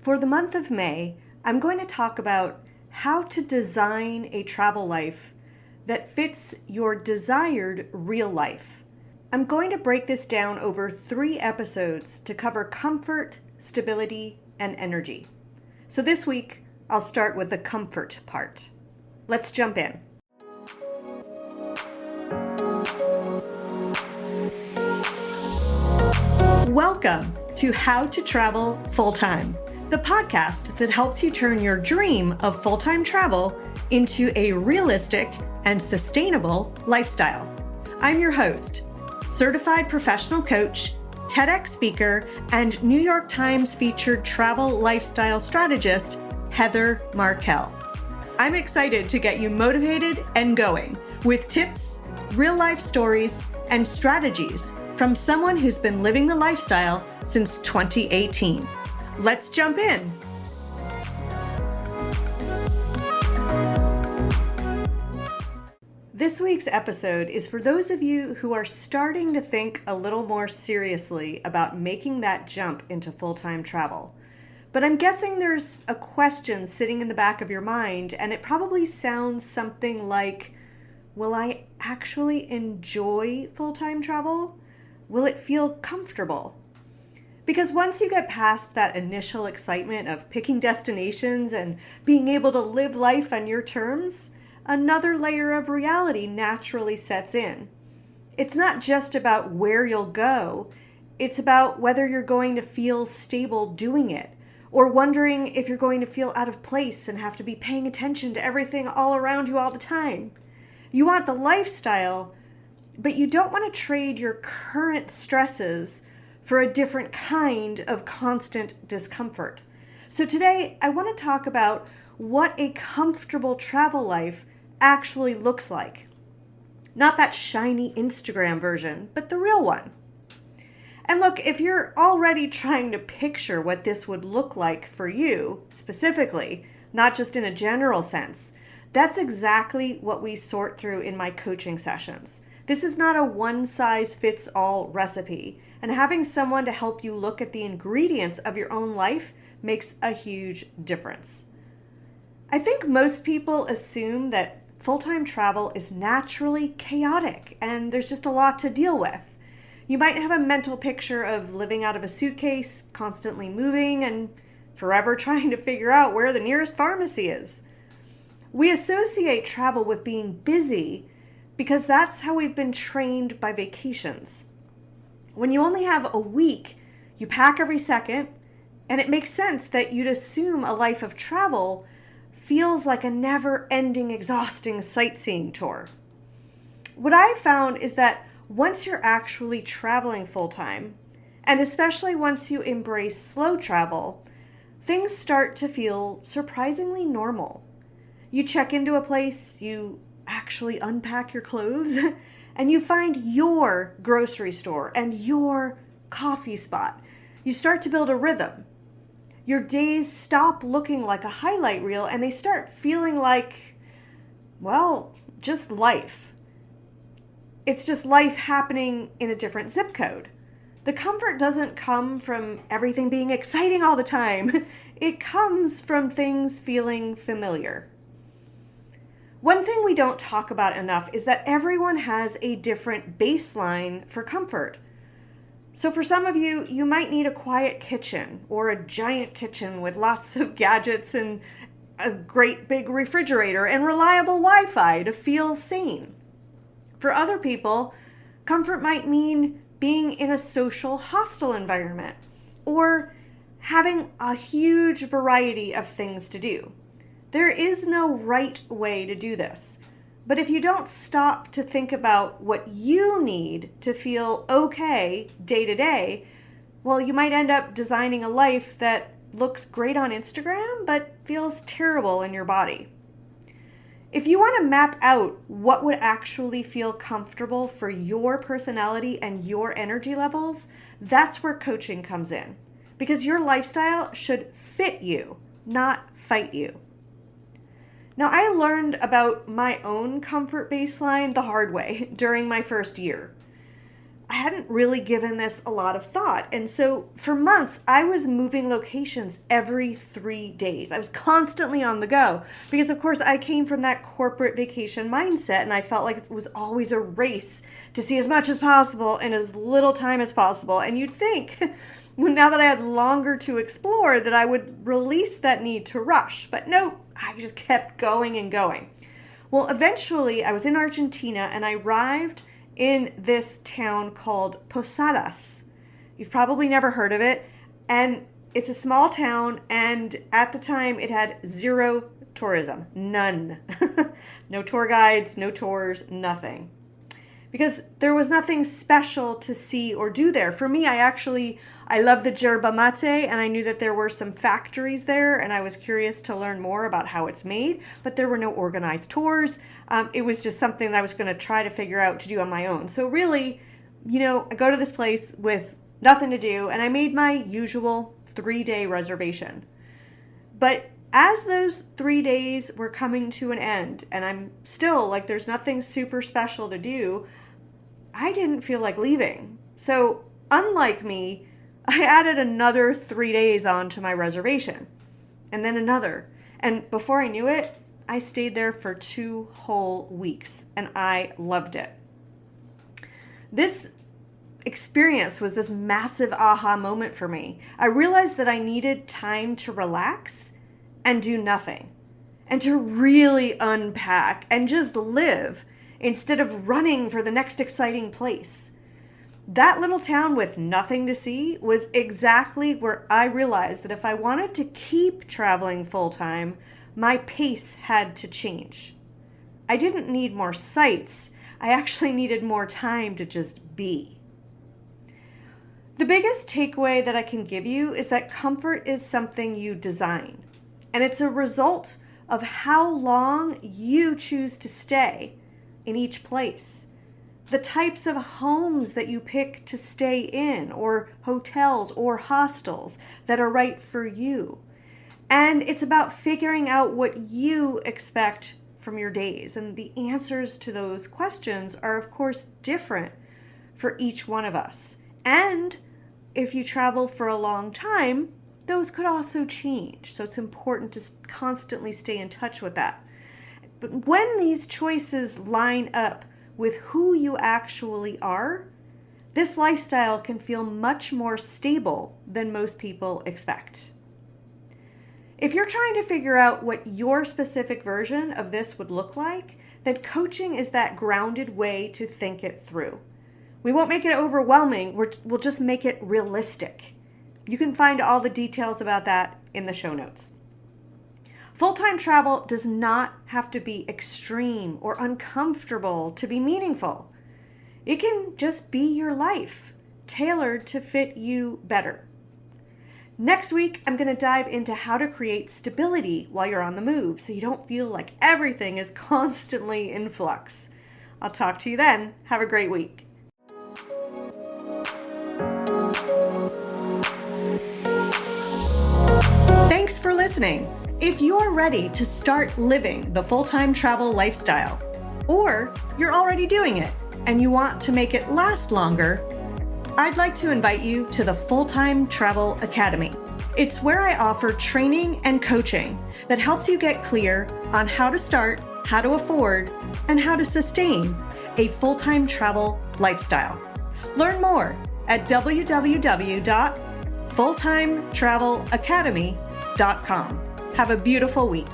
For the month of May, I'm going to talk about how to design a travel life that fits your desired real life. I'm going to break this down over 3 episodes to cover comfort, stability, and energy. So this week, I'll start with the comfort part. Let's jump in. Welcome to How to Travel Full-Time, the podcast that helps you turn your dream of full-time travel into a realistic and sustainable lifestyle. I'm your host, certified professional coach, TEDx speaker, and New York Times featured travel lifestyle strategist, Heather Markel. I'm excited to get you motivated and going with tips, real-life stories, and strategies from someone who's been living the lifestyle since 2018. Let's jump in. This week's episode is for those of you who are starting to think a little more seriously about making that jump into full-time travel. But I'm guessing there's a question sitting in the back of your mind, and it probably sounds something like, will I actually enjoy full-time travel? Will it feel comfortable? Because once you get past that initial excitement of picking destinations and being able to live life on your terms, another layer of reality naturally sets in. It's not just about where you'll go, it's about whether you're going to feel stable doing it, or wondering if you're going to feel out of place and have to be paying attention to everything all around you all the time. You want the lifestyle, but you don't want to trade your current stresses for a different kind of constant discomfort. So today, I want to talk about what a comfortable travel life actually looks like. Not that shiny Instagram version, but the real one. And look, if you're already trying to picture what this would look like for you specifically, not just in a general sense, that's exactly what we sort through in my coaching sessions. This is not a one-size-fits-all recipe, and having someone to help you look at the ingredients of your own life makes a huge difference. I think most people assume that full-time travel is naturally chaotic, and there's just a lot to deal with. You might have a mental picture of living out of a suitcase, constantly moving, and forever trying to figure out where the nearest pharmacy is. We associate travel with being busy because that's how we've been trained by vacations. When you only have a week, you pack every second, and it makes sense that you'd assume a life of travel feels like a never-ending, exhausting sightseeing tour. What I've found is that once you're actually traveling full-time, and especially once you embrace slow travel, things start to feel surprisingly normal. You check into a place, you actually unpack your clothes, and you find your grocery store and your coffee spot. You start to build a rhythm. Your days stop looking like a highlight reel and they start feeling like, well, just life. It's just life happening in a different zip code. The comfort doesn't come from everything being exciting all the time. It comes from things feeling familiar. One thing we don't talk about enough is that everyone has a different baseline for comfort. So for some of you, you might need a quiet kitchen or a giant kitchen with lots of gadgets and a great big refrigerator and reliable Wi-Fi to feel sane. For other people, comfort might mean being in a social hostel environment or having a huge variety of things to do. There is no right way to do this. But if you don't stop to think about what you need to feel okay day to day, well, you might end up designing a life that looks great on Instagram, but feels terrible in your body. If you want to map out what would actually feel comfortable for your personality and your energy levels, that's where coaching comes in. Because your lifestyle should fit you, not fight you. Now, I learned about my own comfort baseline the hard way during my first year. I hadn't really given this a lot of thought. And so for months, I was moving locations every 3 days. I was constantly on the go because, of course, I came from that corporate vacation mindset, and I felt like it was always a race to see as much as possible in as little time as possible. And you'd think, now that I had longer to explore, that I would release that need to rush. But no, I just kept going and going. Well, eventually, I was in Argentina, and I arrived in this town called Posadas. You've probably never heard of it. And it's a small town, and at the time it had zero tourism. None. No tour guides, no tours, nothing. Because there was nothing special to see or do there. For me, I love the yerba mate, and I knew that there were some factories there, and I was curious to learn more about how it's made, but there were no organized tours. It was just something that I was going to try to figure out to do on my own. So really, I go to this place with nothing to do, and I made my usual 3-day reservation. But as those 3 days were coming to an end, and I'm still like, there's nothing super special to do, I didn't feel like leaving. So unlike me, I added another 3 days onto my reservation, and then another. And before I knew it, I stayed there for 2 whole weeks, and I loved it. This experience was this massive aha moment for me. I realized that I needed time to relax and do nothing, and to really unpack and just live instead of running for the next exciting place. That little town with nothing to see was exactly where I realized that if I wanted to keep traveling full-time, my pace had to change. I didn't need more sights. I actually needed more time to just be. The biggest takeaway that I can give you is that comfort is something you design, and it's a result of how long you choose to stay in each place. The types of homes that you pick to stay in, or hotels or hostels that are right for you. And it's about figuring out what you expect from your days. And the answers to those questions are, of course, different for each one of us. And if you travel for a long time, those could also change. So it's important to constantly stay in touch with that. But when these choices line up with who you actually are, this lifestyle can feel much more stable than most people expect. If you're trying to figure out what your specific version of this would look like, then coaching is that grounded way to think it through. We won't make it overwhelming, we'll just make it realistic. You can find all the details about that in the show notes. Full-time travel does not have to be extreme or uncomfortable to be meaningful. It can just be your life, tailored to fit you better. Next week, I'm going to dive into how to create stability while you're on the move so you don't feel like everything is constantly in flux. I'll talk to you then. Have a great week. Thanks for listening. If you're ready to start living the full-time travel lifestyle, or you're already doing it and you want to make it last longer, I'd like to invite you to the Full-Time Travel Academy. It's where I offer training and coaching that helps you get clear on how to start, how to afford, and how to sustain a full-time travel lifestyle. Learn more at www.fulltimetravelacademy.com. Have a beautiful week.